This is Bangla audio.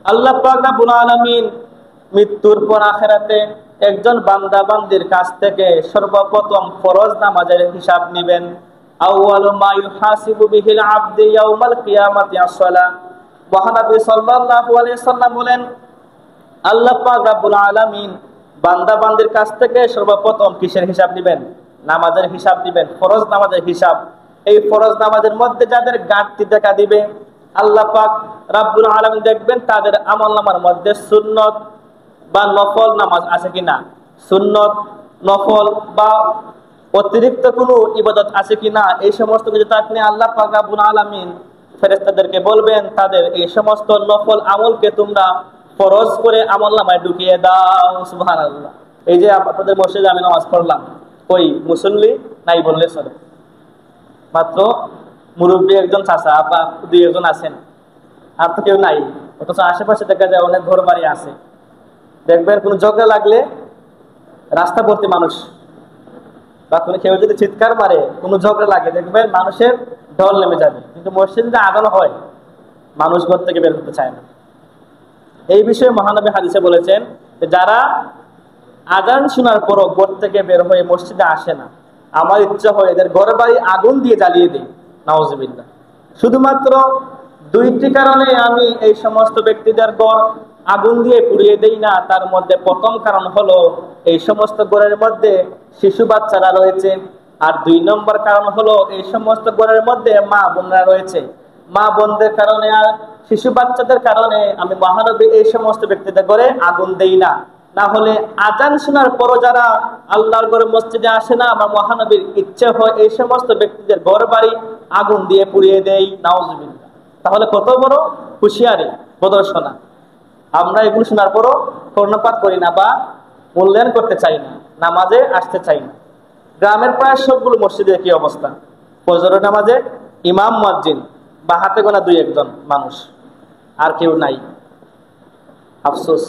আল্লাহ পাক রব্বুল আলামিন মৃত্যুর পর আখিরাতে একজন বান্দা বান্দির কাছ থেকে সর্বপ্রথম ফরজ নামাজের হিসাব নেবেন। আউয়ালু মা ইউহাসিবু বিহিল আবদু ইয়াউমাল কিয়ামাতি আস-সালাহ। মহানবী সাল্লাল্লাহু আলাইহি সাল্লাম বলেন, আল্লাহ পাক রব্বুল আলামিন বান্দা বান্দির কাছ থেকে সর্বপ্রথম কিসের হিসাব নেবেন? নামাজের হিসাব নেবেন, ফরজ নামাজের হিসাব। এই ফরজ নামাজের মধ্যে যাদের ঘাটতি দেখা দিবে, আল্লাহ পাক রব্বুল আলামিন দেখবেন তাদের আমলনামার মধ্যে সুন্নত বা নফল নামাজ আছে কিনা, সুন্নত, নফল বা অতিরিক্ত কোনো ইবাদত আছে কিনা, এই সমস্ত কিছু আপনি আল্লাহ পাক রব্বুল আলামিন ফেরেশতাদেরকে বলবেন তাদের এই সমস্ত নফল আমলকে তোমরা ফরজ করে আমলনামায় ঢুকিয়ে দাও। সুবহানাল্লাহ। এই যে আপনাদের মসজিদে আমি নামাজ পড়লাম, ওই মুসল্লি নাই বললে চলে, মাত্র মুরব্বী একজন চাচা বা দুই একজন আছেন, আর তো কেউ নাই। অথচ আশেপাশে দেখা যায় অনেক ঘর বাড়ি আছে, দেখবেন কোনো ঝগড়া লাগলে রাস্তা ভর্তি মানুষ, বা কোনো কেউ যদি চিৎকার মারে, কোনো ঝগড়া লাগে, দেখবেন মানুষের ঢল নেমে যাবে। কিন্তু মসজিদে আজান হয়, মানুষ ঘর থেকে বের করতে চায় না। এই বিষয়ে মহানবী হাদিসে বলেছেন যে যারা আজান শোনার পরও ঘর থেকে বের হয়ে মসজিদে আসে না, আমার ইচ্ছা হয় এদের ঘর বাড়ি আগুন দিয়ে জ্বালিয়ে দিই, নাউজুবিল্লাহ। শুধুমাত্র দুইটি কারণে আমি এই সমস্ত ব্যক্তিদের ঘর আগুন দিয়ে পুড়িয়ে দেই না। তার মধ্যে প্রথম কারণ হলো এই সমস্ত ঘরের মধ্যে শিশু বাচ্চারা রয়েছে, আর দুই নম্বর কারণ হলো এই সমস্ত ঘরের মধ্যে মা বোনরা রয়েছে। মা বোনদের কারণে আর শিশু বাচ্চাদের কারণে আমি মহানবী এই সমস্ত ব্যক্তিদের ঘরে আগুন দেই না। না হলে আজান শোনার পরও যারা আল্লাহর ঘরে মসজিদে আসে না, আমার মহানবীর ইচ্ছে হয় এই সমস্ত ব্যক্তিদের ঘর বাড়ি আগুন দিয়ে পুড়িয়ে দেই, নাউজুবিল্লাহ। তাহলে কত বড় হুঁশিয়ারি প্রদর্শনা! আমরা এগুলো শোনার পরও কর্ণপাত করি না বা মূল্যায়ন করতে চাই না, নামাজে আসতে চাই না। গ্রামের প্রায় সবগুলো মসজিদে কি অবস্থা, ফজরের নামাজে ইমাম মুয়াজ্জিন বা হাতে গোনা দুই একজন মানুষ, আর কেউ নাই। আফসোস।